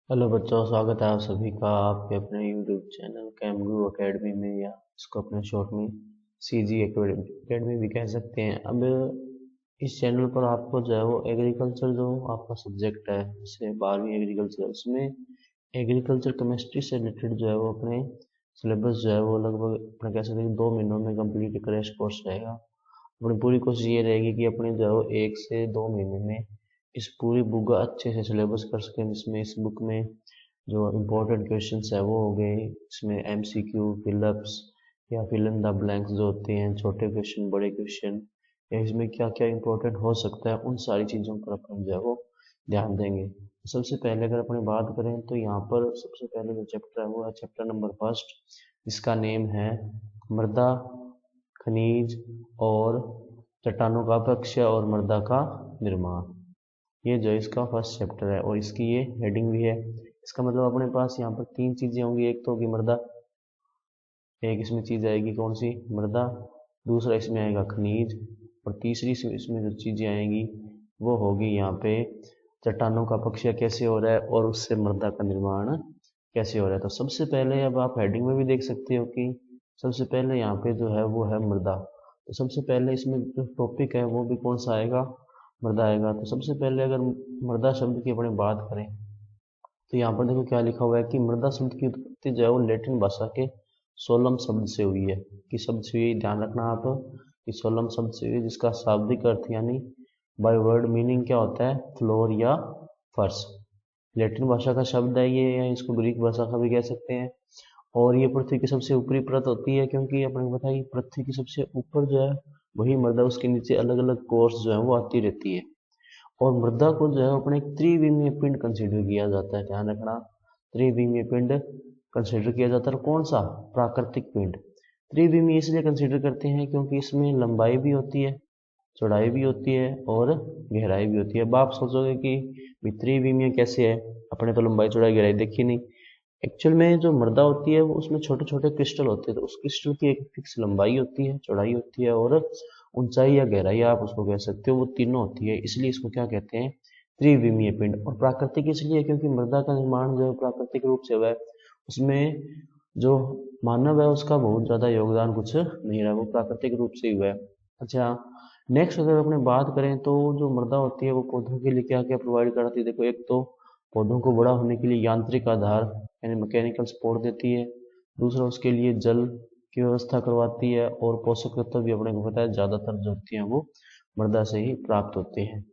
Hello बच्चों, स्वागत है आप सभी का आपके अपने यूट्यूब चैनल कैमगू एकेडमी में, या इसको अपने शॉर्ट में सीजी एकेडमी भी कह सकते हैं। अब इस चैनल पर आपको जो है वो एग्रीकल्चर जो आपका सब्जेक्ट है, जैसे 12वीं एग्रीकल्चर, उसमें एग्रीकल्चर केमिस्ट्री से रिलेटेड जो है वो अपने सिलेबस जो है वो लगभग अपने कह सकते हैं 2 महीनों में कंप्लीट क्रैश कोर्स रहेगा। अपनी पूरी कोशिश ये रहेगी कि अपने जो है वो 1 से 2 महीने में इस पूरी बुक का अच्छे से सिलेबस कर सकें, जिसमें इस बुक में जो इम्पोर्टेंट क्वेश्चंस है वो हो गए, इसमें एमसीक्यू, फिलअप्स या फिल इन द ब्लैंक्स जो होते हैं, छोटे क्वेश्चन, बड़े क्वेश्चन, या इसमें क्या क्या इम्पोर्टेंट हो सकता है, उन सारी चीज़ों पर अपन जो है वो ध्यान देंगे। सबसे पहले अगर अपनी बात करें तो यहाँ पर सबसे पहले जो चैप्टर है वो है चैप्टर नंबर फर्स्ट, जिसका नेम है मृदा, खनिज और चट्टानों का अपक्षय और मृदा का निर्माण। ये जो इसका फर्स्ट चैप्टर है और इसकी ये हेडिंग भी है। इसका मतलब अपने पास यहाँ पर 3 चीजें होंगी। एक तो होगी मृदा, एक इसमें चीज आएगी कौन सी, मृदा, दूसरा इसमें आएगा खनिज, और तीसरी इसमें जो चीजें आएंगी वो होगी यहाँ पे चट्टानों का अपक्षय कैसे हो रहा है और उससे मृदा का निर्माण कैसे हो रहा है। तो सबसे पहले अब आप हेडिंग में भी देख सकते हो कि सबसे पहले यहाँ पे जो है वो है मृदा। तो सबसे पहले इसमें जो टॉपिक है वो भी कौन सा आएगा, मृदा आएगा। तो सबसे पहले अगर मृदा शब्द की अपनी बात करें तो यहाँ पर देखो क्या लिखा हुआ है कि मृदा शब्द की उत्पत्ति जो है वो लैटिन भाषा के सोलम शब्द से हुई है। कि शब्द से हुई, ध्यान रखना आप, कि सोलम शब्द से हुई, जिसका शाब्दिक अर्थ यानी बाय वर्ड मीनिंग क्या होता है, फ्लोर या फर्श। लैटिन भाषा का शब्द है ये, या इसको ग्रीक भाषा का भी कह सकते हैं। और ये पृथ्वी की सबसे ऊपरी परत होती है, क्योंकि अपने को पता है कि पृथ्वी की सबसे ऊपर जो है वही मृदा, उसके नीचे अलग अलग कोर्स जो है वो आती रहती है। और मृदा को जो है अपने एक त्रिविमीय पिंड कंसिडर किया जाता है, ध्यान रखना, त्रिविमीय पिंड कंसिडर किया जाता है। कौन सा, प्राकृतिक पिंड। त्रिविमीय इसलिए कंसिडर करते हैं क्योंकि इसमें लंबाई भी होती है, चौड़ाई भी होती है और गहराई भी होती है। अब आप सोचोगे कि त्रिविमीय कैसे है, अपने तो लंबाई चौड़ाई गहराई देखी नहीं। एक्चुअल में जो मृदा होती है वो उसमें छोटे छोटे क्रिस्टल होते हैं, तो उस क्रिस्टल की एक फिक्स लंबाई होती है, चौड़ाई होती है और ऊंचाई या गहराई आप उसको कह सकते हो, वो तीनों होती है। इसलिए इसको क्या कहते हैं, त्रिविमीय पिंड। और प्राकृतिक इसलिए क्योंकि मृदा का निर्माण जो है प्राकृतिक रूप से हुआ है, उसमें जो मानव है उसका बहुत ज्यादा योगदान कुछ नहीं रहा, वो प्राकृतिक रूप से हुआ है। अच्छा, नेक्स्ट अगर अपने बात करें तो जो मृदा होती है वो पौधों के लिए क्या क्या प्रोवाइड कराती है। देखो, एक तो पौधों को बड़ा होने के लिए यांत्रिक आधार यानी मैकेनिकल सपोर्ट देती है। दूसरा, उसके लिए जल की व्यवस्था करवाती है। और पोषक तत्व भी अपने को पता है ज्यादातर जो होती हैं वो मृदा से ही प्राप्त होते हैं।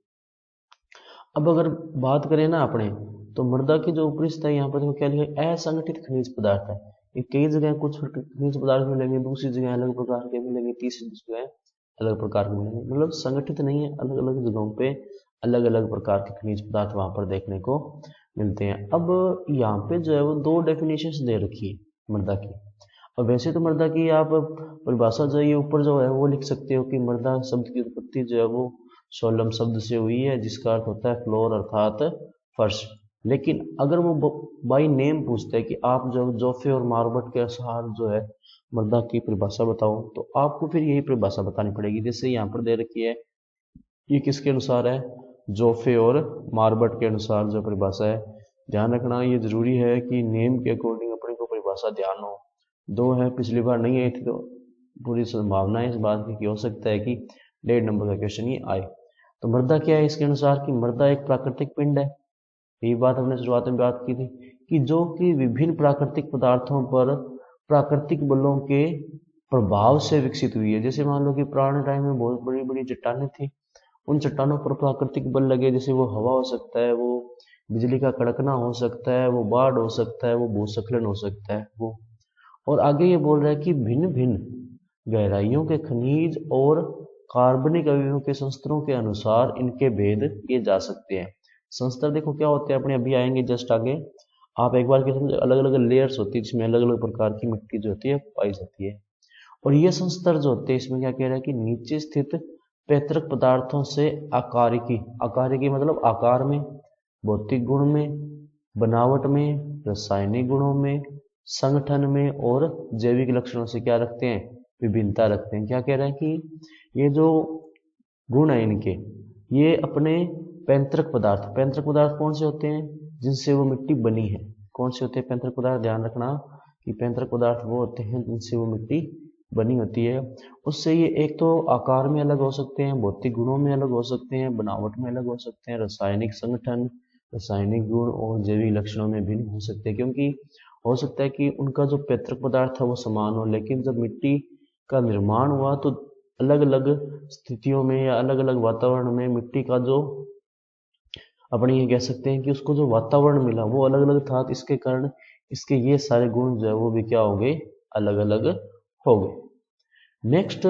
अब अगर बात करें ना अपने, तो मृदा की जो ऊपरी सतह, यहाँ पर देखो क्या लिखा है, असंगठित खनिज पदार्थ है। ये कई जगह कुछ खनिज पदार्थ मिलेंगे, दूसरी जगह अलग प्रकार के मिलेंगे, तीसरी जगह अलग प्रकार के मिलेंगे, मतलब संगठित नहीं है, अलग अलग जगहों पे अलग अलग प्रकार के खनिज पदार्थ वहां पर देखने को मिलते हैं। अब यहाँ पे जो है वो 2 डेफिनेशन दे रखी है मृदा की। और वैसे तो मृदा की आप परिभाषा जो है ऊपर जो है वो लिख सकते हो कि मृदा शब्द की उत्पत्ति जो है वो सोलम शब्द से हुई है, जिसका अर्थ होता है फ्लोर अर्थात फर्श। लेकिन अगर वो बाई नेम पूछते हैं कि आप जो जोफे और मार्बट के अनुसार जो है मृदा की परिभाषा बताओ, तो आपको फिर यही परिभाषा बतानी पड़ेगी। जैसे यहाँ पर दे रखी है, ये किसके अनुसार है, जोफे और मार्बट के अनुसार जो परिभाषा है। ध्यान रखना, ये जरूरी है कि नेम के अकॉर्डिंग अपने को परिभाषा ध्यान हो। 2 है, पिछली बार नहीं आई थी, तो पूरी संभावना है इस बात की कि हो सकता है कि 1.5 नंबर का क्वेश्चन ही आए। तो मृदा क्या है इसके अनुसार, कि मृदा एक प्राकृतिक पिंड है। यही बात हमने शुरुआत में बात की थी, कि जो कि विभिन्न प्राकृतिक पदार्थों पर प्राकृतिक बलों के प्रभाव से विकसित हुई है। जैसे मान लो कि पुराने टाइम में बहुत बड़ी बड़ी चट्टानें थी, उन चट्टानों पर प्राकृतिक बल लगे, जैसे वो हवा हो सकता है, वो बिजली का कड़कना हो सकता है, वो बाढ़ हो सकता है, वो भूस्खलन हो सकता है वो। और आगे ये बोल रहा है कि भिन्न भिन्न गहराइयों के खनिज और कार्बनिक अवयवों के संस्तरों के अनुसार इनके भेद किए जा सकते हैं। संस्तर देखो क्या होते हैं, अपने अभी आएंगे जस्ट आगे। आप एक बार के अलग अलग लेयर्स होती है जिसमें अलग अलग प्रकार की मिट्टी जो होती है पाई जाती है। और ये संस्तर जो होते हैं, इसमें क्या कह रहा है कि नीचे स्थित पैतृक पदार्थों से आकारिकी, आकारिकी मतलब आकार में, भौतिक गुण में, बनावट में, रासायनिक गुणों में, संगठन में और जैविक लक्षणों से क्या रखते हैं, विभिन्नता रखते हैं। क्या कह रहे हैं कि ये जो गुण है इनके, ये अपने पैतृक पदार्थ कौन से होते हैं, जिनसे वो मिट्टी बनी है। कौन से होते हैं पैंतरक पदार्थ? ध्यान रखना कि पैंतरक पदार्थ वो होते हैं जिनसे वो मिट्टी बनी होती है। उससे ये एक तो आकार में अलग हो सकते हैं, भौतिक गुणों में अलग हो सकते हैं, बनावट में अलग हो सकते हैं, रासायनिक संगठन, रासायनिक गुण और जैविक लक्षणों में भिन्न हो सकते हैं। क्योंकि हो सकता है कि उनका जो पैतृक पदार्थ है वो समान हो, लेकिन जब मिट्टी का निर्माण हुआ तो अलग अलग स्थितियों में या अलग अलग वातावरण में मिट्टी का जो अपने ये कह सकते हैं कि उसको जो वातावरण मिला वो अलग अलग था। तो इसके कारण इसके ये सारे गुण जो है वो भी क्या हो गए? अलग अलग हो गए। नेक्स्ट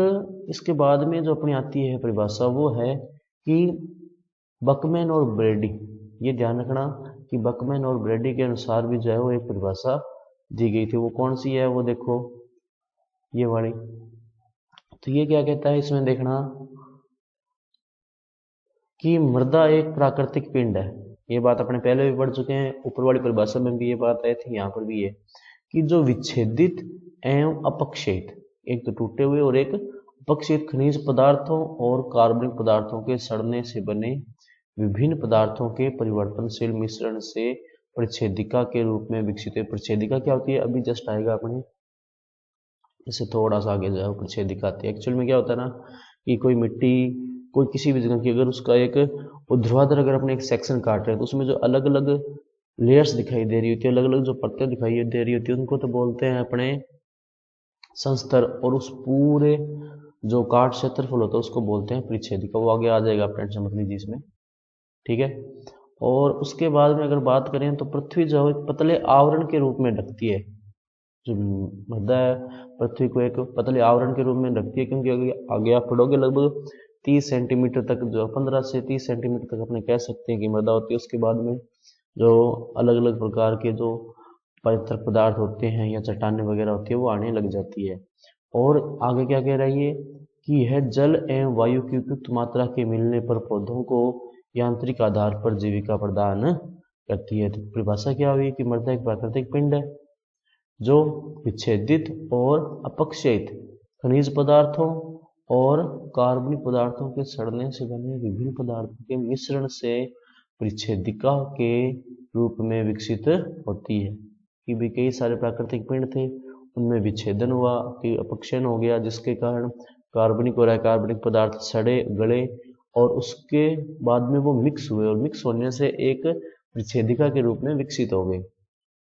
इसके बाद में जो अपनी आती है परिभाषा वो है कि बकमैन और ब्रेडी। ये ध्यान रखना कि बकमैन और ब्रेडी के अनुसार भी जो है वो एक परिभाषा दी गई थी। वो कौन सी है? वो देखो ये वाली। तो ये क्या कहता है इसमें देखना कि मृदा एक प्राकृतिक पिंड है। ये बात अपने पहले भी पढ़ चुके हैं, ऊपर वाली परिभाषा में भी ये बात आई थी, यहाँ पर भी है कि जो विच्छेदित एवं अपक्षयित, एक तो टूटे हुए और एक अपक्षयित खनिज पदार्थों और कार्बनिक पदार्थों के सड़ने से बने विभिन्न पदार्थों के परिवर्तनशील मिश्रण से परिच्छेदिका के रूप में विकसित है। परिच्छेदिका क्या होती है? अभी जस्ट आएगा अपने इससे थोड़ा सा आगे जाओ। परिच्छेदिका आती है एक्चुअल में क्या होता है ना कि कोई मिट्टी कोई किसी भी जगह की अगर उसका एक ऊर्ध्वाधर अगर अपने एक सेक्शन काट रहे हैं तो उसमें जो अलग अलग लेयर्स दिखाई दे रही होती है, अलग अलग जो परतें दिखाई दे रही होती है, उनको तो बोलते हैं अपने संस्तर। और उस पूरे जो काट क्षेत्रफल होता है उसको बोलते हैं परिच्छेदिका। वो आगे आ जाएगा, आप टेंशन मत लीजिए इसमें, ठीक है। और उसके बाद में अगर बात करें तो पृथ्वी जो है पतले आवरण के रूप में ढकती है। जो मृदा है पृथ्वी को एक पतले आवरण के रूप में रखती है, क्योंकि आगे आप पढ़ोगे लगभग 30 सेंटीमीटर तक, जो 15 से 30 सेंटीमीटर तक अपने कह सकते हैं कि मृदा होती है। उसके बाद में जो अलग अलग प्रकार के जो पैतृक पदार्थ होते हैं या चट्टानें वगैरह होती है वो आने लग जाती है। और आगे क्या कह रही है कि यह जल एवं वायु की उपयुक्त मात्रा के मिलने पर पौधों को यांत्रिक आधार पर जीविका प्रदान करती है। तो परिभाषा क्या हुई कि मृदा एक प्राकृतिक पिंड है जो विच्छेदित और अपक्षयित खनिज पदार्थों और कार्बनिक पदार्थों के सड़ने से बने विभिन्न पदार्थों के मिश्रण से परिच्छेदिका के रूप में विकसित होती है। कि भी कई सारे प्राकृतिक पिंड थे, उनमें विच्छेदन हुआ कि अपक्षयन हो गया, जिसके कारण कार्बनिक और अकार्बनिक पदार्थ सड़े गले और उसके बाद में वो मिक्स हुए और मिक्स होने से एक परिच्छेदिका के रूप में विकसित हो गए।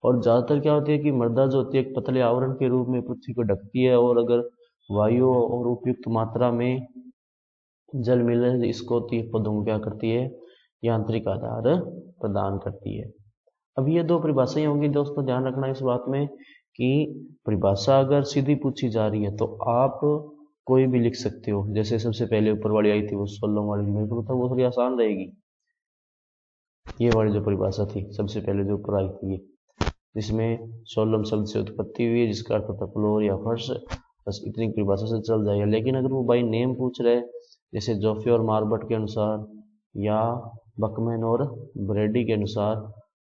और ज़्यादातर क्या होती है कि मृदा जो होती है एक पतले आवरण के रूप में पृथ्वी को ढकती है, और अगर वायु और उपयुक्त मात्रा में जल मिले तो इसको पौधों को क्या करती है? यांत्रिक आधार प्रदान करती है। अब ये दो परिभाषाएं होंगी दोस्तों, ध्यान रखना इस बात में कि परिभाषा अगर सीधी पूछी जा रही है तो आप कोई भी लिख सकते हो। जैसे सबसे पहले ऊपर वाली आई थी वो सोलम वाली, मेरे को पता वो थोड़ी आसान रहेगी। ये वाली जो परिभाषा थी सबसे पहले जो ऊपर आई थी, जिसमें सोलम शब्द से उत्पत्ति हुई है जिसका अर्थ होता है फ्लोर या फर्श, बस इतनी परिभाषा से चल जाएगा। लेकिन अगर वो बाई नेम पूछ रहे जैसे जोफे और मार्बट के अनुसार या बकमैन और ब्रेडी के अनुसार,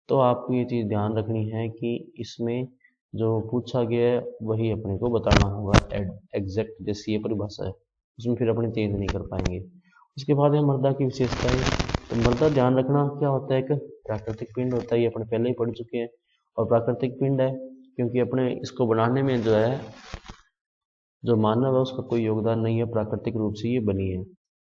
तो आपको ये चीज़ ध्यान रखनी है कि इसमें जो पूछा गया है वही अपने को बताना होगा एग्जैक्ट। जैसी ये परिभाषा है उसमें फिर अपने चेंज नहीं कर पाएंगे। उसके बाद है मृदा की विशेषताएं। तो मृदा ध्यान रखना क्या होता है? एक प्राकृतिक पिंड होता है, ये अपने पहले ही पढ़ चुके हैं। और प्राकृतिक पिंड है क्योंकि अपने इसको बनाने में जो है जो मानव है उसका कोई योगदान नहीं है, प्राकृतिक रूप से ये बनी है।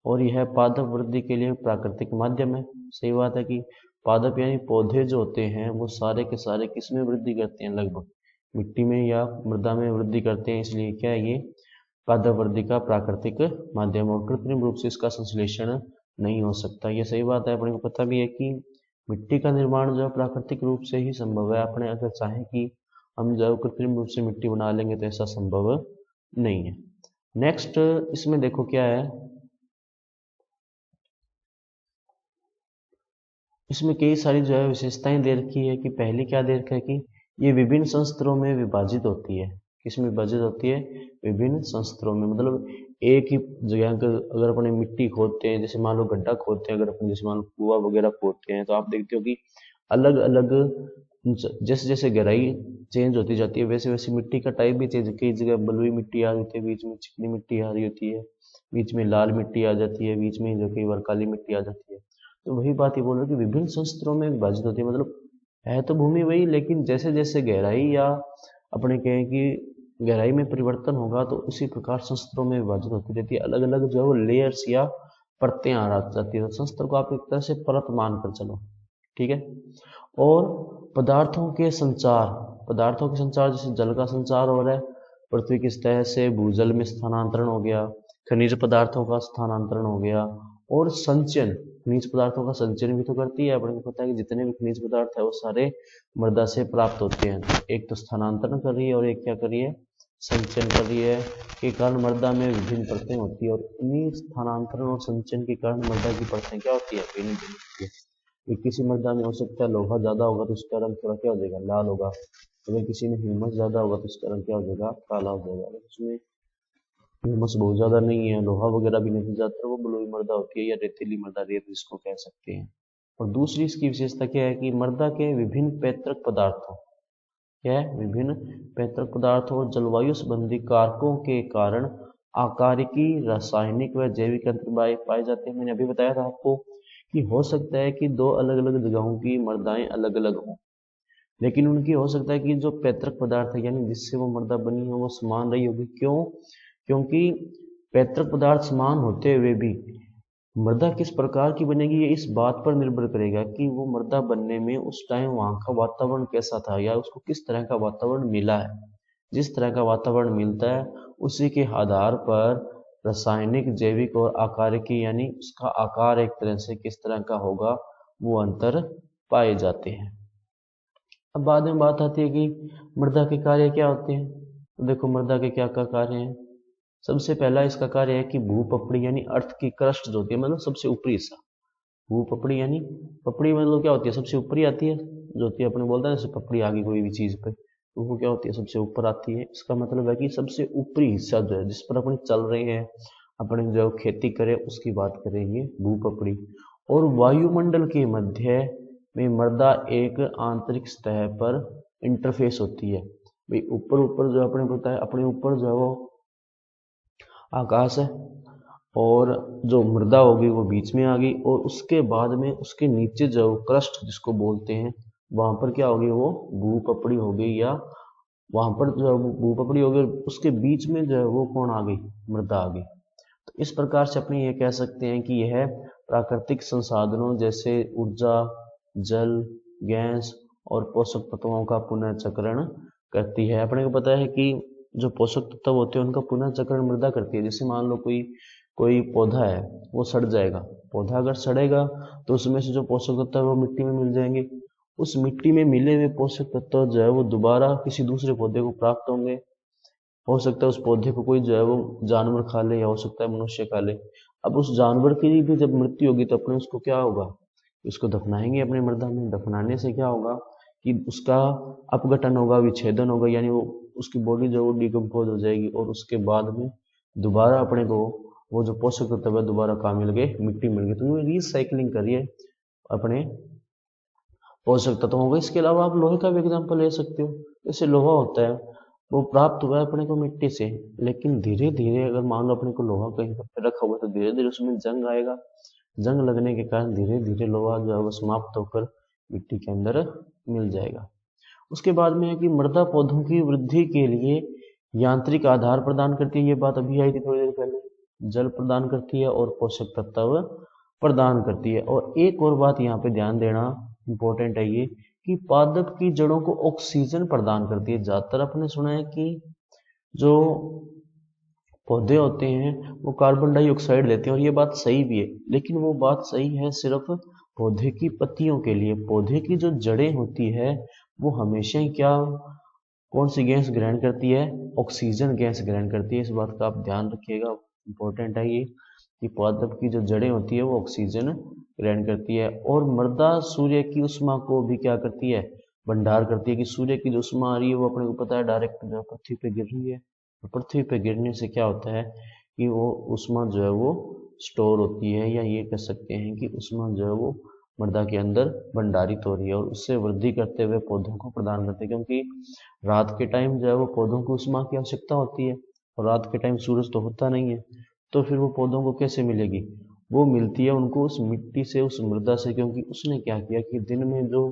और यह पादप वृद्धि के लिए प्राकृतिक माध्यम है। सही बात है कि पादप यानी पौधे जो होते हैं वो सारे के सारे किस में वृद्धि करते हैं? लगभग मिट्टी में या मृदा में वृद्धि करते हैं। इसलिए क्या है? ये पादप वृद्धि का प्राकृतिक माध्यम और कृत्रिम रूप से इसका संश्लेषण नहीं हो सकता। ये सही बात है, अपने को पता भी है कि मिट्टी का निर्माण जो है प्राकृतिक रूप से ही संभव है। अपने अगर चाहें कि हम जो कृत्रिम रूप से मिट्टी बना लेंगे तो ऐसा संभव नहीं है। नेक्स्ट इसमें देखो क्या है, इसमें कई सारी जो है विशेषताएं दे रखी है। कि पहली क्या दे रखा है कि ये विभिन्न संस्तरों में विभाजित होती है। किसमें विभाजित होती है? विभिन्न संस्तरों में। मतलब एक ही जगह अगर अपने मिट्टी खोदते हैं, जैसे मान लो गड्ढा खोदते हैं, अगर अपन जैसे मान लो कुआं वगैरह खोदते हैं, तो आप देखते हो कि अलग अलग जैसे जैसे गहराई चेंज होती जाती है वैसे वैसे मिट्टी का टाइप भी चेंज। कई जगह बलुई मिट्टी आ जाती है, बीच में चिकनी मिट्टी आ रही होती है, बीच में लाल मिट्टी आ जाती है, बीच में जो कई बार काली मिट्टी आ जाती है। तो वही बात ये बोल रहे कि विभिन्न संस्तरों में विभाजित होती है। मतलब है तो भूमि वही, लेकिन जैसे जैसे गहराई या अपने कहें कि गहराई में परिवर्तन होगा तो उसी प्रकार संस्तरों में विभाजित होती रहती है, अलग अलग जो है वो लेयर्स या परतें आ जाती है। तो संस्तर को आप एक तरह से परत मान कर चलो, ठीक है। और पदार्थों के संचार जैसे जल का संचार हो रहा है, पृथ्वी की सतह से भूजल में स्थानांतरण हो गया, खनिज पदार्थों का स्थानांतरण हो गया, और संचयन, खनिज पदार्थों का संचयन भी तो करती है। अपने को पता है कि जितने भी खनिज पदार्थ है वो सारे मृदा से प्राप्त होते हैं। एक तो स्थानांतरण कर रही है और एक क्या कर रही है, संचयन कर रही है, के कारण मृदा में विभिन्न परतें होती है, और इन्हीं स्थानांतरण और संचयन के कारण मृदा की परतें क्या होती है, भिन्न भिन्न होती है। कि किसी मृदा में हो सकता है लोहा ज्यादा होगा तो उसका रंग थोड़ा क्या हो जाएगा, लाल होगा। अगर किसी में ह्यूमस ज्यादा होगा तो उसका रंग क्या हो जाएगा, काला हो जाएगा। अगर उसमें ह्यूमस बहुत ज्यादा नहीं है, लोहा वगैरह भी नहीं जाता, वो बलुई मृदा होती है या रेतीली मृदा, रेत जिसको कह सकते हैं। और दूसरी इसकी विशेषता क्या है कि मृदा के विभिन्न पैतृक पदार्थों, क्या है, विभिन्न पैतृक पदार्थों और जलवायु संबंधी कारकों के कारण आकारिकी, रासायनिक व जैविक अंतर पाए जाते हैं। मैंने अभी बताया था आपको कि हो सकता है कि दो अलग अलग जगहों की मृदाएं अलग अलग हों, लेकिन उनकी हो सकता है कि जो पैतृक पदार्थ है यानी जिससे वो मृदा बनी है वो समान रही होगी। क्यों? क्योंकि पैतृक पदार्थ समान होते हुए भी मृदा किस प्रकार की बनेगी ये इस बात पर निर्भर करेगा कि वो मृदा बनने में उस टाइम वहाँ का वातावरण कैसा था या उसको किस तरह का वातावरण मिला है। जिस तरह का वातावरण मिलता है उसी के आधार पर रासायनिक, जैविक और आकारिकी यानी उसका आकार एक तरह से किस तरह का होगा वो अंतर पाए जाते हैं। अब बाद में बात आती है कि मृदा के कार्य क्या होते हैं। तो देखो मृदा के क्या क्या कार्य हैं। सबसे पहला इसका कार्य है कि भूपपड़ी यानी अर्थ की क्रस्ट जो होती है, मतलब सबसे ऊपरी हिस्सा। भूपपड़ी यानी पपड़ी मतलब क्या होती है, सबसे ऊपरी आती है, जो होती है अपने बोलते हैं जैसे पपड़ी आ गई कोई भी चीज पे तो वो क्या होती है, सबसे ऊपर आती है। इसका मतलब है कि सबसे ऊपरी हिस्सा जो है जिस पर अपन चल रहे हैं, अपने जो खेती करें उसकी बात करेंगे भूपपड़ी। और वायुमंडल के मध्य में मृदा एक आंतरिक सतह पर इंटरफेस होती है। भाई ऊपर ऊपर जो अपने पता है अपने ऊपर जो है वो आकाश है और जो मृदा होगी वो बीच में आ गई, और उसके बाद में उसके नीचे जो क्रस्ट जिसको बोलते हैं वहां पर क्या होगी, वो भूपपड़ी हो गई, या वहां पर जो है भूपपड़ी हो गई, उसके बीच में जो है वो कौन आ गई, मृदा आ गई। तो इस प्रकार से अपने ये कह सकते हैं कि यह प्राकृतिक संसाधनों जैसे ऊर्जा, जल, गैस और पोषक तत्वों का पुनः चक्रण करती है। अपने को पता है कि जो पोषक तत्व होते हैं उनका पुनः चक्रण मृदा करती है। जैसे मान लो कोई कोई पौधा है वो सड़ जाएगा, पौधा अगर सड़ेगा तो उसमें से जो पोषक तत्व है वो मिट्टी में मिल जाएंगे। उस मिट्टी में मिले हुए पोषक तत्व जो है वो दोबारा किसी दूसरे पौधे को प्राप्त होंगे। हो सकता है उस पौधे को कोई जो है वो जानवर खा ले या हो सकता है मनुष्य खा ले। अब उस जानवर की भी जब मृत्यु होगी तो अपने उसको क्या होगा, उसको दफनाएंगे अपने मृदा में। दफनाने से क्या होगा कि उसका अपघटन होगा, विच्छेदन होगा, यानी वो उसकी बॉडी जो है डिकम्पोज हो जाएगी और उसके बाद में दोबारा अपने को वो जो पोषक तत्व है दोबारा कहाँ मिल गए, मिट्टी मिल गई। तो रिसाइकलिंग करिए अपने पोषक तत्वों को। इसके अलावा आप लोहे का भी एग्जाम्पल ले सकते हो। जैसे लोहा होता है वो प्राप्त हुआ है अपने को मिट्टी से, लेकिन धीरे धीरे अगर मान लो अपने को लोहा कहीं पर रखा हुआ तो धीरे धीरे उसमें जंग आएगा। जंग लगने के कारण धीरे धीरे लोहा जो है वो समाप्त होकर मिट्टी के अंदर मिल जाएगा। उसके बाद में है कि मृदा पौधों की वृद्धि के लिए यांत्रिक आधार प्रदान करती है। ये बात अभी आई थी थोड़ी देर पहले। जल प्रदान करती है और पोषक तत्व प्रदान करती है। और एक और बात यहाँ पे ध्यान देना इंपॉर्टेंट है ये कि पादप की जड़ों को ऑक्सीजन प्रदान करती है। ज्यादातर आपने सुना है कि जो पौधे होते हैं वो कार्बन डाइऑक्साइड लेते हैं और ये बात सही भी है, लेकिन वो बात सही है सिर्फ पौधे की पत्तियों के लिए। पौधे की जो जड़ें होती है वो हमेशा ही क्या, कौन सी गैस ग्रहण करती है, ऑक्सीजन गैस ग्रहण करती है। इस बात का आप ध्यान रखिएगा, इंपॉर्टेंट है ये कि पादप की जो जड़ें होती है वो ऑक्सीजन ग्रहण करती है। और मृदा सूर्य की उष्मा को भी क्या करती है, भंडार करती है। कि सूर्य की जो उष्मा आ रही है वो अपने को पता है डायरेक्ट जो पृथ्वी पे गिर रही है, और पृथ्वी पे गिरने से क्या होता है कि वो उष्मा जो है वो स्टोर होती है, या ये कह सकते हैं कि उष्मा जो है वो मृदा के अंदर भंडारित हो रही है और उससे वृद्धि करते हुए पौधों को प्रदान करते हैं। क्योंकि रात के टाइम जो है वो पौधों को उष्मा की आवश्यकता होती है और रात के टाइम सूरज तो होता नहीं है, तो फिर वो पौधों को कैसे मिलेगी, वो मिलती है उनको उस मिट्टी से, उस मृदा से। क्योंकि उसने क्या किया कि दिन में जो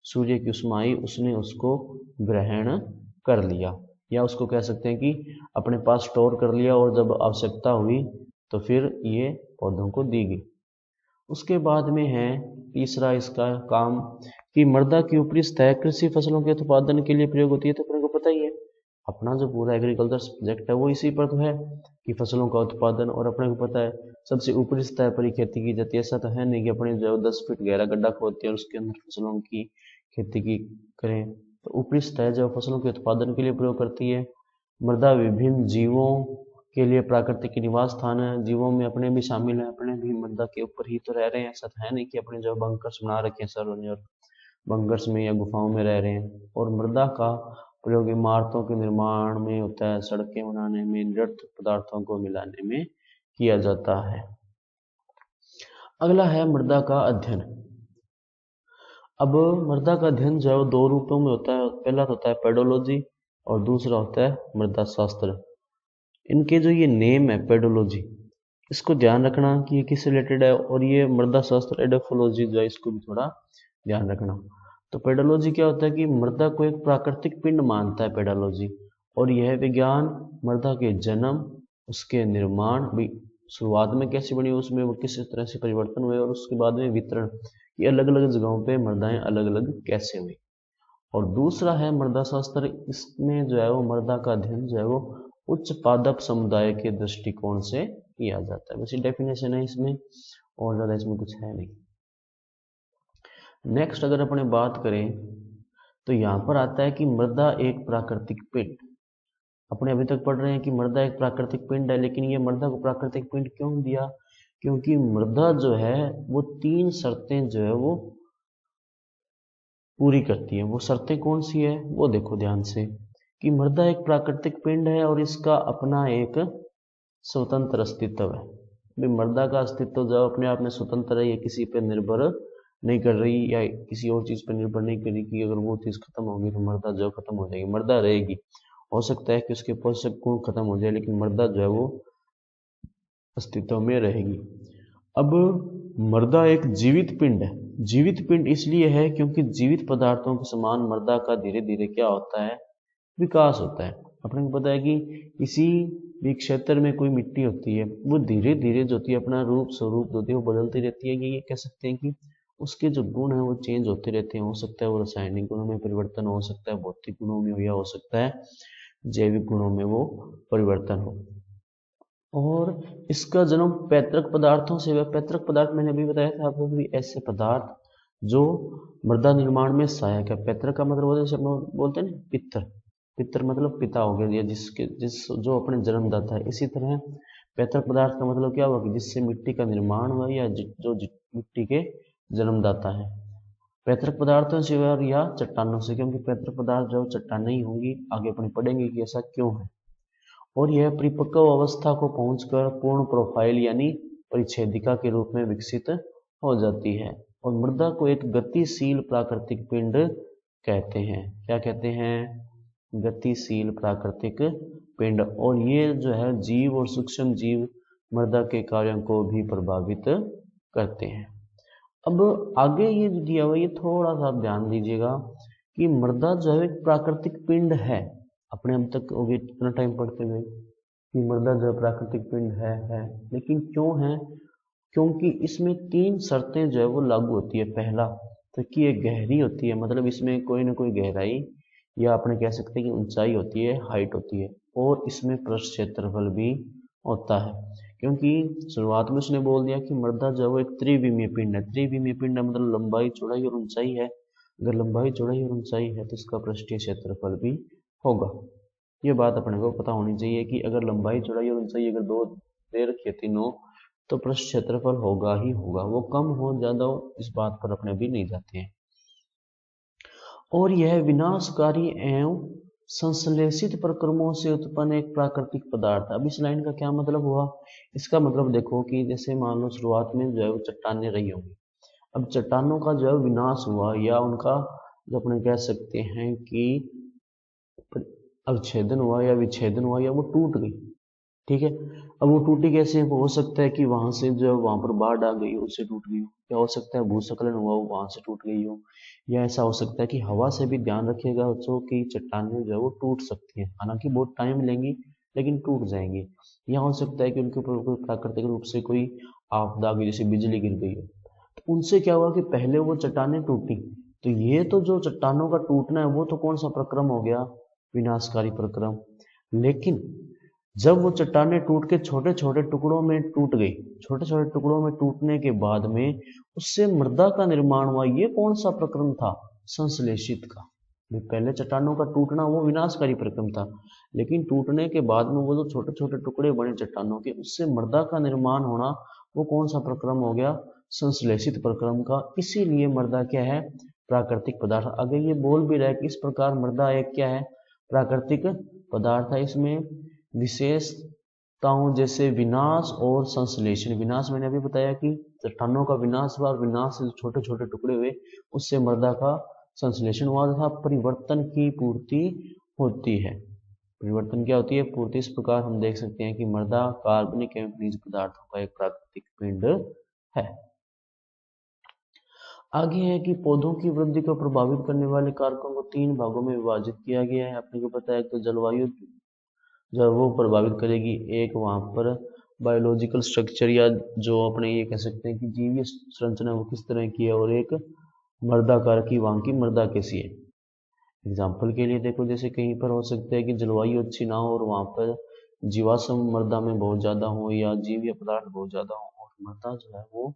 सूर्य की उष्मा आई, उसने उसको ग्रहण कर लिया, या उसको कह सकते हैं कि अपने पास स्टोर कर लिया, और जब आवश्यकता हुई तो फिर ये पौधों को दी गई। उसके बाद में है तीसरा इसका काम कि मृदा की ऊपरी सतह कृषि फसलों के उत्पादन के लिए प्रयोग होती है। तो अपने को पता ही है, अपना जो पूरा एग्रीकल्चर सब्जेक्ट है वो इसी पर तो है कि फसलों का उत्पादन, और अपने को पता है सबसे ऊपरी सतह पर ही खेती की जाती है। ऐसा तो है नहीं कि अपने जो 10 फीट गहरा गड्ढा खोदते हैं और उसके अंदर फसलों की खेती की करें। तो ऊपरी सतह जो फसलों के उत्पादन के लिए प्रयोग करती है। मृदा विभिन्न जीवों के लिए प्राकृतिक निवास स्थान है। जीवों में अपने भी शामिल हैं, अपने भी मृदा के ऊपर ही तो रह रहे हैं। ऐसा तो है नहीं कि अपने जो बंकर्स बना रखे हैं सरों ने और बंकर्स में या गुफाओं में रह रहे हैं। और मृदा का प्रयोग इमारतों के निर्माण में होता है, सड़कें बनाने में, निरर्थक पदार्थों को मिलाने में किया जाता है। अगला है मृदा का अध्ययन। अब मृदा का अध्ययन जो है वो दो रूपों में होता है। पहला होता है पेडोलॉजी और दूसरा होता है मृदा शास्त्र। इनके जो ये नेम है पेडोलॉजी, इसको ध्यान रखना कि ये किससे रिलेटेड है, और ये मृदा शास्त्र एडोफोलॉजी जो है इसको भी थोड़ा ध्यान रखना। तो पेडोलॉजी क्या होता है कि मृदा को एक प्राकृतिक पिंड मानता है पेडोलॉजी, और यह विज्ञान मृदा के जन्म, उसके निर्माण, शुरुआत में कैसी बनी, उसमें वो किस तरह से परिवर्तन हुए, और उसके बाद में वितरण, ये अलग अलग जगहों पे मृदाएं अलग अलग कैसे हुई। और दूसरा है मृदा शास्त्र। इसमें जो है वो मृदा का अध्ययन जो है वो उच्च पादप समुदाय के दृष्टिकोण से किया जाता है। वैसे डेफिनेशन है इसमें, और ज़्यादा इसमें कुछ है नहीं। नेक्स्ट अगर अपने बात करें तो यहाँ पर आता है कि मृदा एक प्राकृतिक पिंड। अपने अभी तक पढ़ रहे हैं कि मृदा एक प्राकृतिक पिंड है, लेकिन ये मृदा को प्राकृतिक पिंड क्यों दिया? क्योंकि मृदा जो है वो 3 शर्तें जो है वो पूरी करती है। वो शर्तें कौन सी है वो देखो ध्यान से, कि मृदा एक प्राकृतिक पिंड है और इसका अपना एक स्वतंत्र अस्तित्व है। मृदा का अस्तित्व जो अपने आप में स्वतंत्र है, ये किसी पर निर्भर नहीं कर रही या किसी और चीज पर निर्भर नहीं कर रही कि अगर वो चीज खत्म होगी तो मृदा जो खत्म हो जाएगी। मृदा रहेगी, हो सकता है कि उसके पोषक गुण खत्म हो जाए, लेकिन मृदा जो है वो अस्तित्व में रहेगी। अब मृदा एक जीवित पिंड है। जीवित पिंड इसलिए है क्योंकि जीवित पदार्थों के समान मृदा का धीरे धीरे क्या होता है, विकास होता है। अपने को पता है कि किसी भी क्षेत्र में कोई मिट्टी होती है, वो धीरे धीरे जो होती है अपना रूप स्वरूप होती है वो बदलती रहती है। कि ये कह सकते हैं कि उसके जो गुण है वो चेंज होते रहते हैं। हो सकता है वो रासायनिक गुणों में परिवर्तन हो सकता है, भौतिक गुणों में, या हो सकता है जैविक गुणों में वो परिवर्तन हो। और इसका जन्म पैतृक पदार्थों से हुआ। पैतृक पदार्थ मैंने अभी बताया था आपको कि ऐसे पदार्थ जो मृदा निर्माण में सहायक है। पैतृक का मतलब जैसे हम बोलते हैं ना पितर, पितर मतलब पिता हो गया, या जिस जो अपने जन्मदाता है। इसी तरह पैतृक पदार्थ का मतलब क्या हुआ कि जिससे मिट्टी का निर्माण हुआ, या जो मिट्टी के जन्मदाता है। पैतृक पदार्थों से या चट्टानों से, क्योंकि पैतृक पदार्थ जो चट्टानें ही होंगी। आगे अपने पढ़ेंगे कि ऐसा क्यों है। और यह परिपक्व अवस्था को पहुंचकर पूर्ण प्रोफाइल यानी परिच्छेदिका के रूप में विकसित हो जाती है। और मृदा को एक गतिशील प्राकृतिक पिंड कहते हैं। क्या कहते हैं? गतिशील प्राकृतिक पिंड। और ये जो है जीव और सूक्ष्म जीव मृदा के कार्यों को भी प्रभावित करते हैं। अब आगे ये जो दिया हुआ ये थोड़ा सा ध्यान दीजिएगा कि मृदा जो है एक प्राकृतिक पिंड है। अपने अब तक हो गए इतना टाइम पढ़ते हुए कि मृदा जो प्राकृतिक पिंड है। लेकिन क्यों है? क्योंकि इसमें 3 शर्तें जो है वो लागू होती है। पहला तो कि ये गहरी होती है, मतलब इसमें कोई ना कोई गहराई या अपने कह सकते हैं कि ऊंचाई होती है, हाइट होती है। और इसमें पृष्ठ क्षेत्रफल भी होता है, क्योंकि शुरुआत में उसने बोल दिया कि मृदा जो है वो एक त्रिविमीय पिंड है। त्रिविमीय पिंड है मतलब लंबाई, चौड़ाई और ऊंचाई है। अगर लंबाई, चौड़ाई और ऊंचाई है तो इसका पृष्ठीय क्षेत्रफल भी होगा। ये बात अपने को पता होनी चाहिए कि अगर लंबाई, चौड़ाई और ऊंचाई अगर दो दे रखी है तीनों, तो पृष्ठ क्षेत्रफल होगा ही होगा। वो कम हो ज्यादा हो इस बात पर अपने भी नहीं जाते हैं। और यह विनाशकारी एवं संश्लेषित प्रक्रमों से उत्पन्न एक प्राकृतिक पदार्थ है। अब इस लाइन का क्या मतलब हुआ? इसका मतलब देखो कि जैसे मान लो शुरुआत में जो है वो चट्टानें रही होंगी। अब चट्टानों का जो है विनाश हुआ, या उनका जो अपने कह सकते हैं कि अवच्छेदन हुआ या विच्छेदन हुआ, या वो टूट गई। ठीक है। अब वो टूटी कैसे? वो हो सकता है कि वहां से जो वहां पर बाढ़ आ गई हो उससे टूट गई हो, या हो सकता है भूस्खलन हुआ हो वहां से टूट गई हो, या ऐसा हो सकता है कि हवा से भी ध्यान रखिएगा बच्चों की चट्टानें जो है वो टूट सकती हैं, हालांकि बहुत टाइम लेंगी लेकिन टूट जाएंगी। या हो सकता है कि उनके ऊपर कोई प्राकृतिक रूप से कोई आपदा आ गई, जैसे बिजली गिर गई है, तो उनसे क्या हुआ कि पहले वो चट्टानें टूटी। तो ये तो जो चट्टानों का टूटना है वो तो कौन सा प्रक्रम हो गया? विनाशकारी प्रक्रम। लेकिन जब वो चट्टानें टूट के छोटे छोटे टुकड़ों में टूट गई, छोटे छोटे टुकड़ों में टूटने के बाद में उससे मृदा का निर्माण हुआ, ये कौन सा प्रक्रम था? संश्लेषित का। पहले चट्टानों का टूटना वो विनाशकारी प्रक्रम था, लेकिन टूटने के बाद में वो जो छोटे छोटे टुकड़े बने चट्टानों के, उससे मृदा का निर्माण होना, वो कौन सा प्रक्रम हो गया? संश्लेषित प्रक्रम का। इसीलिए मृदा क्या है? प्राकृतिक पदार्थ। अगर ये बोल भी रहा है कि इस प्रकार मृदा एक क्या है? प्राकृतिक पदार्थ है। इसमें विशेषताओं जैसे विनाश और संश्लेषण। विनाश मैंने अभी बताया कि चट्टानों का विनाश हुआ, विनाश से छोटे छोटे टुकड़े हुए, उससे मृदा का संश्लेषण हुआ तथा परिवर्तन की पूर्ति होती है। परिवर्तन क्या होती है? पूर्ति। इस प्रकार हम देख सकते हैं कि मृदा कार्बनिक एवं खनिज पदार्थों का एक प्राकृतिक पिंड है। आगे है कि पौधों की वृद्धि को प्रभावित करने वाले कारकों को 3 भागों में विभाजित किया गया है। अपने को पता है कि जलवायु जब वो प्रभावित करेगी, एक वहाँ पर बायोलॉजिकल स्ट्रक्चर, या जो अपने ये कह सकते हैं कि जीवीय संरचना वो किस तरह की है, और एक मृदा कारक की वहाँ की मृदा कैसी है। एग्जाम्पल के लिए देखो, जैसे कहीं पर हो सकता है कि जलवायु अच्छी ना हो और वहाँ पर जीवाश्म मृदा में बहुत ज़्यादा हो या जीवीय पदार्थ बहुत ज़्यादा हो, और मृदा जो है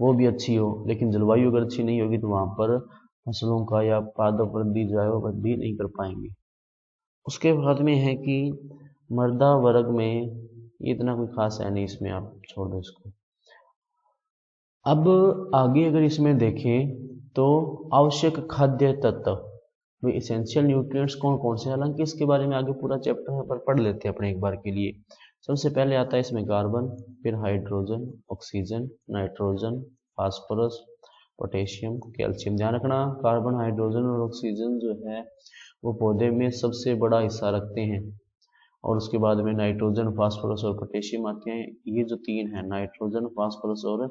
वो भी अच्छी हो, लेकिन जलवायु अगर अच्छी नहीं होगी तो वहाँ पर फसलों का या पादप वृद्धि जो है वो वृद्धि नहीं कर पाएंगे। उसके बाद में है कि मृदा वर्ग में इतना कोई खास है नहीं, इसमें आप छोड़ दो इसको। अब आगे अगर इसमें देखें तो आवश्यक खाद्य तत्व, वे इसेंशियल न्यूट्रिएंट्स कौन कौन से, हालांकि इसके बारे में आगे पूरा चैप्टर पर पढ़ लेते हैं अपने एक बार के लिए। सबसे पहले आता है इसमें कार्बन, फिर hydrogen, oxygen, nitrogen, phosphorus, potassium, calcium. ध्यान रखना, कार्बन, हाइड्रोजन और ऑक्सीजन जो है वो पौधे में सबसे बड़ा हिस्सा रखते हैं, और उसके बाद में नाइट्रोजन, फास्फोरस और पोटेशियम आते हैं। ये जो 3 है, नाइट्रोजन, फास्फोरस और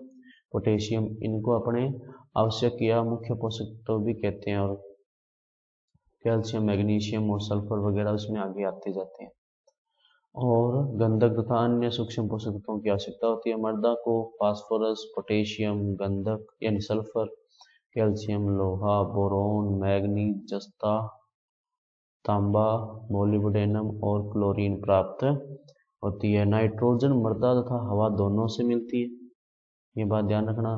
पोटेशियम, इनको अपने आवश्यक या मुख्य पोषक तत्व भी कहते हैं, और कैल्शियम, मैग्नीशियम और सल्फर वगैरह उसमें आगे आते जाते हैं। और गंधक तथा अन्य सूक्ष्म पोषक तत्वों की आवश्यकता होती है मृदा को। फास्फोरस, पोटेशियम, गंधक यानी सल्फर, कैल्शियम, लोहा, बोरोन, मैग्नीज, जस्ता, तांबा, मोलिब्डेनम और क्लोरीन प्राप्त होती है। नाइट्रोजन मृदा तथा हवा दोनों से मिलती है, ये बात ध्यान रखना।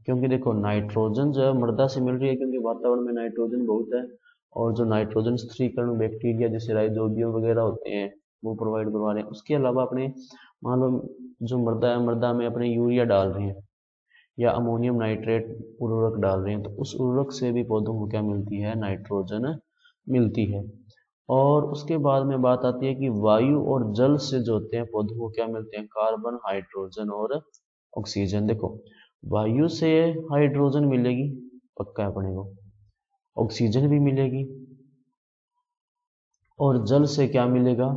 क्योंकि देखो, नाइट्रोजन जो है मृदा से मिल रही है क्योंकि वातावरण में नाइट्रोजन बहुत है, और जो नाइट्रोजन स्थिरीकरण बैक्टीरिया जैसे राइजोबियम वगैरह होते हैं वो प्रोवाइड करवा रहे हैं। उसके अलावा अपने मान लो जो मृदा है, मृदा में अपने यूरिया डाल रहे हैं या अमोनियम नाइट्रेट उर्वरक डाल रहे हैं, तो उस उर्वरक से भी पौधों को क्या मिलती है? नाइट्रोजन मिलती है। और उसके बाद में बात आती है कि वायु और जल से जो होते हैं पौधों को क्या मिलते हैं? कार्बन, हाइड्रोजन और ऑक्सीजन। देखो, वायु से हाइड्रोजन मिलेगी, पक्का है अपने को, ऑक्सीजन भी मिलेगी, और जल से क्या मिलेगा?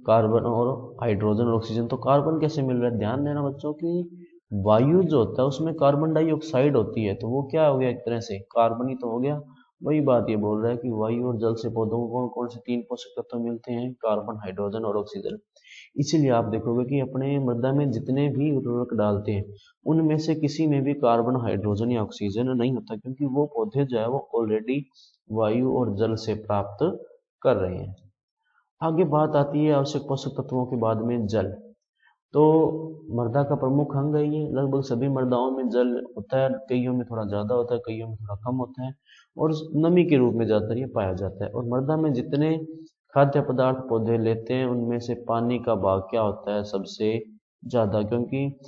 कार्बन और हाइड्रोजन और ऑक्सीजन। तो कार्बन कैसे मिल रहा है? ध्यान देना बच्चों की वायु जो होता है उसमें कार्बन डाइऑक्साइड होती है, तो वो क्या हो गया? एक तरह से कार्बन ही तो हो गया। वही बात ये बोल रहा है कि वायु और जल से पौधों को कौन कौन से 3 पोषक तत्व मिलते हैं? कार्बन, हाइड्रोजन और ऑक्सीजन। इसीलिए आप देखोगे कि अपने मृदा में जितने भी उर्वरक डालते हैं उनमें से किसी में भी कार्बन, हाइड्रोजन या ऑक्सीजन नहीं होता, क्योंकि वो पौधे जो है वो ऑलरेडी वायु और जल से प्राप्त कर रहे हैं। आगे बात आती है आवश्यक पोषक तत्वों के बाद में जल। तो मृदा का प्रमुख अंग है ये, लगभग सभी मृदाओं में जल होता है, कईयों में थोड़ा ज्यादा होता है, कईयों में थोड़ा कम होता है, और नमी के रूप में ज्यादातर ये पाया जाता है। और मृदा में जितने खाद्य पदार्थ पौधे लेते हैं उनमें से पानी का भाग क्या होता है? सबसे ज्यादा, क्योंकि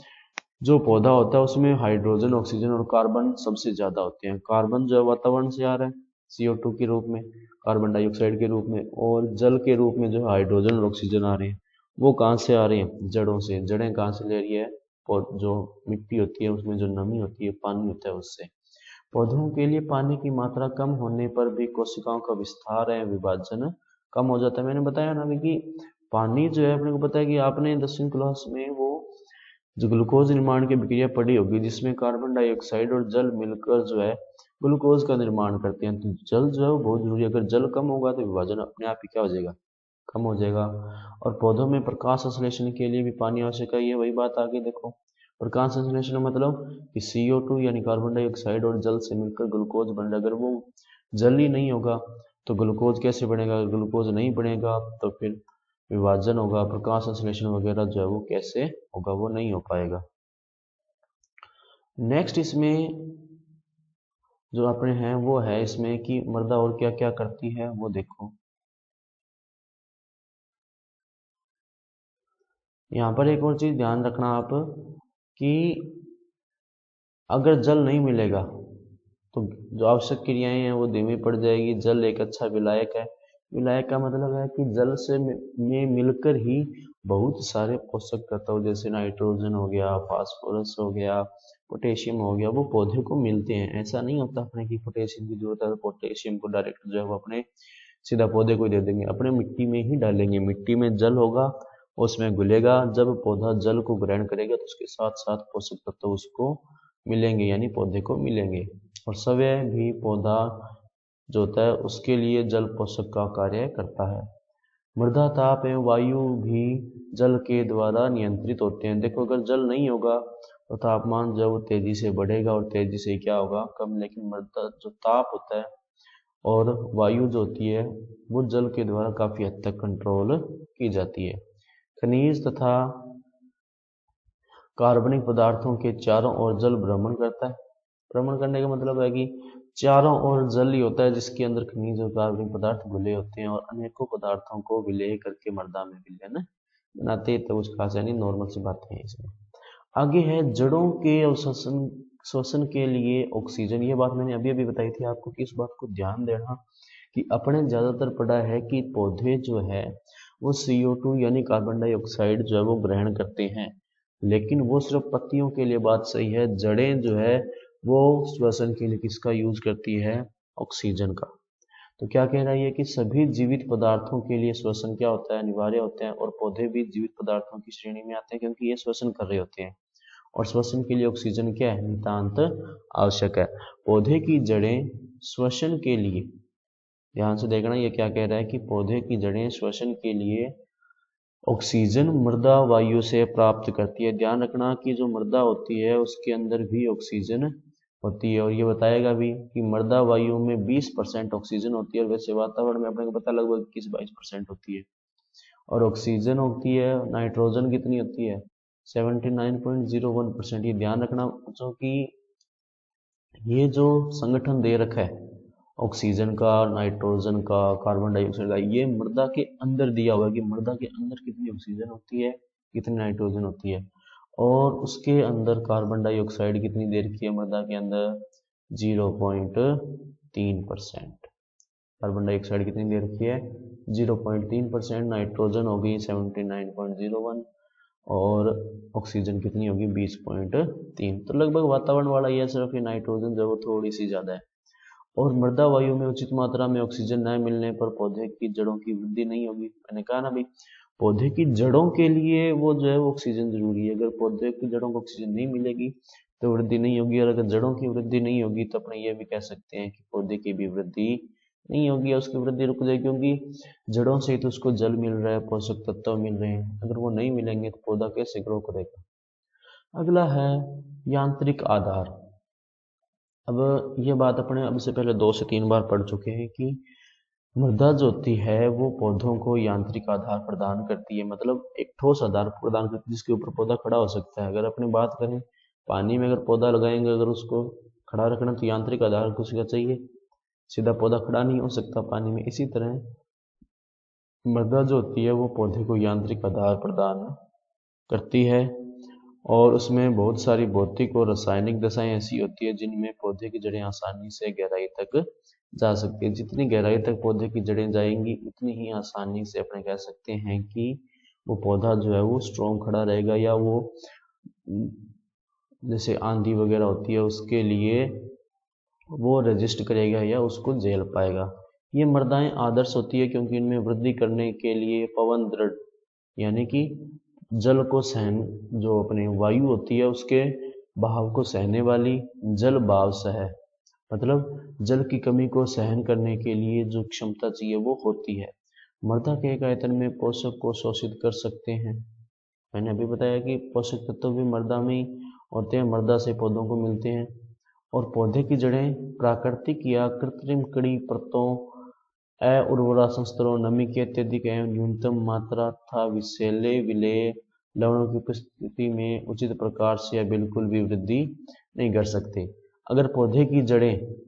जो पौधा होता है उसमें हाइड्रोजन, ऑक्सीजन और कार्बन सबसे ज्यादा होते हैं। कार्बन जो है वातावरण से आ रहा है CO2 के रूप में, कार्बन डाइऑक्साइड के रूप में, और जल के रूप में जो हाइड्रोजन और ऑक्सीजन आ रहे हैं, वो कहाँ से आ रहे हैं? जड़ों से। जड़ें कहाँ से ले रही है? जो मिट्टी होती है उसमें जो नमी होती है, पानी होता है, उससे। पौधों के लिए पानी की मात्रा कम होने पर भी कोशिकाओं का विस्तार है, विभाजन कम हो जाता है। मैंने बताया ना अभी कि पानी जो है अपने को पता है कि आपने 10वीं क्लास में वो जो ग्लूकोज निर्माण की प्रक्रिया पढ़ी होगी, जिसमें कार्बन डाइऑक्साइड और जल मिलकर जो है ग्लूकोज का निर्माण करते हैं। तो जल जो है वो बहुत जरूरी है। अगर जल कम होगा तो विभाजन अपने आप ही क्या हो जाएगा, कम हो जाएगा। और पौधों में प्रकाश संश्लेषण के लिए भी पानी आवश्यक है। ये वही बात आगे देखो, प्रकाश संश्लेषण मतलब कि CO2 यानी कार्बन डाइऑक्साइड और जल से मिलकर ग्लूकोज बन रहा है। अगर वो जल ही नहीं होगा तो ग्लूकोज कैसे बनेगा, अगर ग्लूकोज नहीं बनेगा तो फिर विभाजन होगा, प्रकाश संश्लेषण वगैरह जो है वो कैसे होगा, वो नहीं हो पाएगा। नेक्स्ट इसमें जो अपने हैं वो है इसमें कि मृदा और क्या क्या करती है वो देखो। यहाँ पर एक और चीज ध्यान रखना आप कि अगर जल नहीं मिलेगा तो जो आवश्यक क्रियाएं हैं वो धीमी पड़ जाएगी। जल एक अच्छा विलायक है। विलायक का मतलब है कि जल से में मिलकर ही बहुत सारे पोषक तत्व जैसे नाइट्रोजन हो गया, फास्फोरस हो गया, पोटेशियम हो गया, वो पौधे को मिलते हैं। ऐसा नहीं होता अपने की पोटेशियम की जरूरत है तो पोटेशियम को डायरेक्ट जो है वो अपने सीधा पौधे को ही दे देंगे, अपने मिट्टी में ही डालेंगे। मिट्टी में जल होगा, उसमें घुलेगा, जब पौधा जल को ग्रहण करेगा तो उसके साथ साथ पोषक तत्व उसको मिलेंगे, यानी पौधे को मिलेंगे। और सवय भी पौधा जो होता है उसके लिए जल पोषक का कार्य करता है। मृदा ताप एवं वायु भी जल के द्वारा नियंत्रित होते हैं। देखो अगर जल नहीं होगा तो तापमान जो वो तेजी से बढ़ेगा और तेजी से क्या होगा, कम। लेकिन मृदा जो ताप होता है और वायु जो होती है वो जल के द्वारा काफी हद तक कंट्रोल की जाती है। खनिज तथा कार्बनिक पदार्थों के चारों ओर जल भ्रमण करता है। भ्रमण करने का मतलब है कि चारों ओर जल ही होता है जिसके अंदर खनिज और कार्बनिक पदार्थ घुले होते हैं और अनेकों पदार्थों को विलय करके मृदा में विलयन बनाते हैं। तो कुछ खास यानी नॉर्मल सी बातें हैं इसमें। आगे है जड़ों के अवशोषण श्वसन के लिए ऑक्सीजन। ये बात मैंने अभी अभी बताई थी आपको कि इस बात को ध्यान देना कि अपने ज्यादातर पढ़ा है कि पौधे जो है वो CO2 यानी कार्बन डाइऑक्साइड जो है वो ग्रहण करते हैं, लेकिन वो सिर्फ पत्तियों के लिए बात सही है। जड़ें जो है वो श्वसन के लिए किसका यूज करती है, ऑक्सीजन का। तो क्या कह रहा है ये कि सभी जीवित पदार्थों के लिए श्वसन क्या होता है, अनिवार्य होता है। और पौधे भी जीवित पदार्थों की श्रेणी में आते हैं क्योंकि ये श्वसन कर रहे होते हैं और श्वसन के लिए ऑक्सीजन क्या है, नितांत आवश्यक है। पौधे की जड़ें श्वसन के लिए, ध्यान से देखना ये क्या कह रहा है कि पौधे की जड़ें श्वसन के लिए ऑक्सीजन मृदा वायु से प्राप्त करती है। ध्यान रखना कि जो मृदा होती है उसके अंदर भी ऑक्सीजन होती है। और ये बताएगा भी कि मृदा वायु में 20% ऑक्सीजन होती है और वैसे वातावरण में अपने को पता लगभग 21-22% होती है। और ऑक्सीजन होती है, नाइट्रोजन कितनी होती है, 79.01%। ये ध्यान रखना बच्चों कि ये जो संगठन दे रखा है ऑक्सीजन का, नाइट्रोजन का, कार्बन डाइऑक्साइड का, ये मृदा के अंदर दिया हुआ है कि मृदा के अंदर कितनी ऑक्सीजन होती है, कितनी नाइट्रोजन होती है। और उसके अंदर कार्बन डाइऑक्साइड कितनी दे रखी है मृदा के अंदर, 0.3%। कार्बन डाइऑक्साइड कितनी दे रखी है, 0.3%। नाइट्रोजन होगी 79.01 और ऑक्सीजन कितनी होगी, 20.3। तो लगभग वातावरण वाला ही है, सिर्फ ये नाइट्रोजन जो वो थोड़ी सी ज्यादा है। और मृदा वायु में उचित मात्रा में ऑक्सीजन न मिलने पर पौधे की जड़ों की वृद्धि नहीं होगी। मैंने कहा ना भाई, पौधे की जड़ों के लिए वो जो है वो ऑक्सीजन जरूरी है। अगर पौधे की जड़ों को ऑक्सीजन नहीं मिलेगी तो वृद्धि नहीं होगी। और अगर जड़ों की वृद्धि नहीं होगी तो अपने ये भी कह सकते हैं कि पौधे की भी वृद्धि नहीं होगी या उसकी वृद्धि रुक जाएगी, क्योंकि जड़ों से ही तो उसको जल मिल रहा है, पोषक तत्व मिल रहे हैं। अगर वो नहीं मिलेंगे तो पौधा कैसे ग्रो करेगा। अगला है यांत्रिक आधार। अब ये बात अपने अब से पहले 2 से 3 बार पढ़ चुके हैं कि मृदा जो होती है वो पौधों को यांत्रिक आधार प्रदान करती है, मतलब एक ठोस आधार प्रदान करती है जिसके ऊपर पौधा खड़ा हो सकता है। अगर अपनी बात करें पानी में अगर पौधा लगाएंगे, अगर उसको खड़ा रखना तो यांत्रिक आधार कुछ का चाहिए, सीधा पौधा खड़ा नहीं हो सकता पानी में। इसी तरह मृदा जो होती है वो पौधे को यांत्रिक आधार प्रदान करती है और उसमें बहुत सारी भौतिक और रासायनिक दशाएं ऐसी होती है जिनमें पौधे की जड़ें आसानी से गहराई तक जा सकती है। जितनी गहराई तक पौधे की जड़ें जाएंगी उतनी ही आसानी से अपने कह सकते हैं कि वो पौधा जो है वो स्ट्रॉन्ग खड़ा रहेगा, या वो जैसे आंधी वगैरह होती है उसके लिए वो रेजिस्ट करेगा या उसको झेल पाएगा। ये मृदाएं आदर्श होती है क्योंकि इनमें वृद्धि करने के लिए पवन दृढ़ यानी कि जल को सहन, जो अपने वायु होती है उसके बहाव को सहने वाली जल भाव सह, मतलब जल की कमी को सहन करने के लिए जो क्षमता चाहिए वो होती है। मृदा के एक आयतन में पोषक को शोषित कर सकते हैं। मैंने अभी बताया कि पोषक तत्व भी मृदा में ही होते हैं, मृदा से पौधों को मिलते हैं। और पौधे की जड़ें प्राकृतिक या कृत्रिम कड़ी परतों, उर्वरा संस्तरों, नमी की अत्यधिक एवं न्यूनतम मात्रा तथा विषैले विलेय लवणों की उपस्थिति में उचित प्रकार से या बिल्कुल भी वृद्धि नहीं कर सकते। अगर पौधे की जड़ें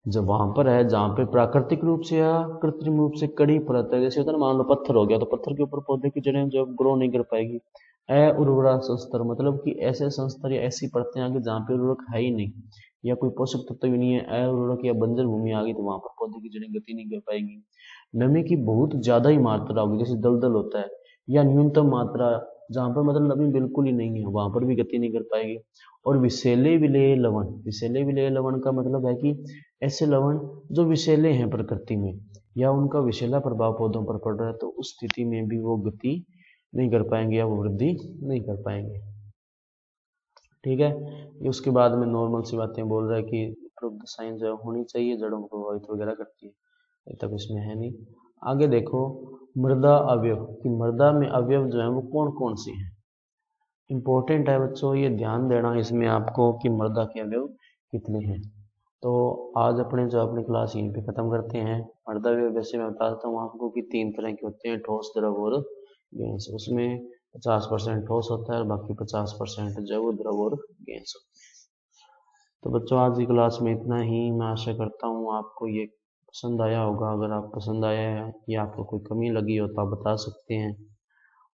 जब वहां पर है जहाँ पे प्राकृतिक रूप से या कृत्रिम रूप से कड़ी परत है, जैसे होता है ना, मान लो पत्थर हो गया तो पत्थर के ऊपर पौधे की जड़ें जो ग्रो नहीं कर पाएगी। उर्वरा संस्तर मतलब कि ऐसे संस्तर या ऐसी परतें आ गई जहाँ पे उर्वरक है ही नहीं या कोई पोषक तत्व भी नहीं है, उर्वरक या बंजर भूमि आ गई तो वहां पर पौधे की जड़ें गति नहीं कर पाएगी। नमी की बहुत ज्यादा ही मात्रा होगी, जैसे दलदल होता है, या न्यूनतम मात्रा जहाँ पर मतलब नमी बिल्कुल ही नहीं है वहां पर भी गति नहीं कर पाएगी। और विषैले विलेय लवण, विषैले विलेय लवण का मतलब है कि ऐसे लवण जो विषैले हैं प्रकृति में या उनका विषैला प्रभाव पौधों पर पड़ रहा है, तो उस स्थिति में भी वो गति नहीं कर पाएंगे या वो वृद्धि नहीं कर पाएंगे। ठीक है, ये उसके बाद में नॉर्मल सी बातें बोल रहा है कि प्रूफ साइन जो होनी चाहिए, जड़ों को प्रभावित वगैरह करती है, तब इसमें है नहीं। आगे देखो मृदा अवयव, कि मृदा में अवयव जो है वो कौन कौन से हैं। इंपॉर्टेंट है बच्चों, ये ध्यान देना इसमें आपको कि मृदा के अवयव कितने हैं। तो आज अपने जो अपनी क्लास यहीं पे खत्म करते हैं। मृदा अवयव वैसे मैं बताता हूँ आपको कि 3 तरह के होते हैं, ठोस, द्रव और गैस। उसमें 50% ठोस होता है और बाकी 50% जैव, द्रव और गैस होता है। तो बच्चों आज की क्लास में इतना ही। मैं आशा करता हूँ आपको ये पसंद आया होगा। अगर आप पसंद आया है या आपको कोई कमी लगी हो तो आप बता सकते हैं।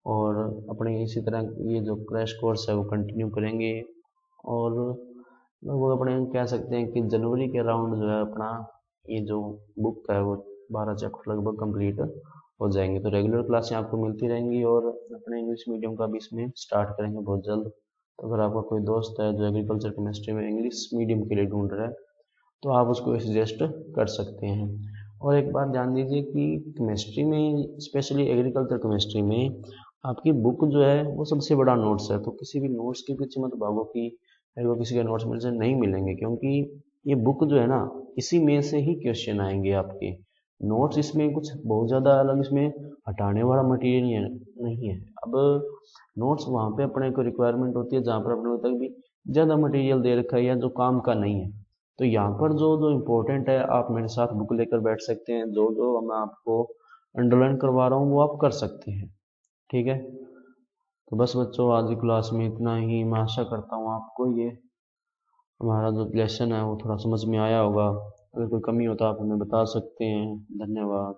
और अपने इसी तरह ये जो क्रैश कोर्स है वो कंटिन्यू करेंगे। और लगभग अपने कह सकते हैं कि जनवरी के अराउंड जो है अपना ये जो बुक है वो 12 चैप्टर लगभग कंप्लीट हो जाएंगे। तो रेगुलर क्लासें आपको मिलती रहेंगी और अपने इंग्लिश मीडियम का भी इसमें स्टार्ट करेंगे बहुत जल्द। तो अगर आपका कोई दोस्त है जो एग्रीकल्चर केमिस्ट्री में इंग्लिश मीडियम के लिए ढूंढ रहा है तो आप उसको सजेस्ट कर सकते हैं। और एक बात ध्यान दीजिए कि केमिस्ट्री में, स्पेशली एग्रीकल्चर केमिस्ट्री में, आपकी बुक जो है वो सबसे बड़ा नोट्स है। तो किसी भी नोट्स के पीछे मत भागो कि मेरे को किसी के नोट्स मेरे से नहीं मिलेंगे, क्योंकि ये बुक जो है ना इसी में से ही क्वेश्चन आएंगे आपके। नोट्स इसमें कुछ बहुत ज़्यादा अलग इसमें हटाने वाला मटेरियल नहीं है। अब नोट्स वहाँ पे अपने को रिक्वायरमेंट होती है जहाँ पर अपने तक भी ज़्यादा मटेरियल दे रखा है या जो काम का नहीं है। तो यहाँ पर जो जो इम्पोर्टेंट है आप मेरे साथ बुक लेकर बैठ सकते हैं, जो जो मैं आपको अंडरलाइन करवा रहा हूँ वो आप कर सकते हैं। ठीक है, तो बस बच्चों आज की क्लास में इतना ही। मैं आशा करता हूँ आपको ये हमारा जो लेसन है वो थोड़ा समझ में आया होगा। अगर कोई कमी हो तो आप हमें बता सकते हैं। धन्यवाद।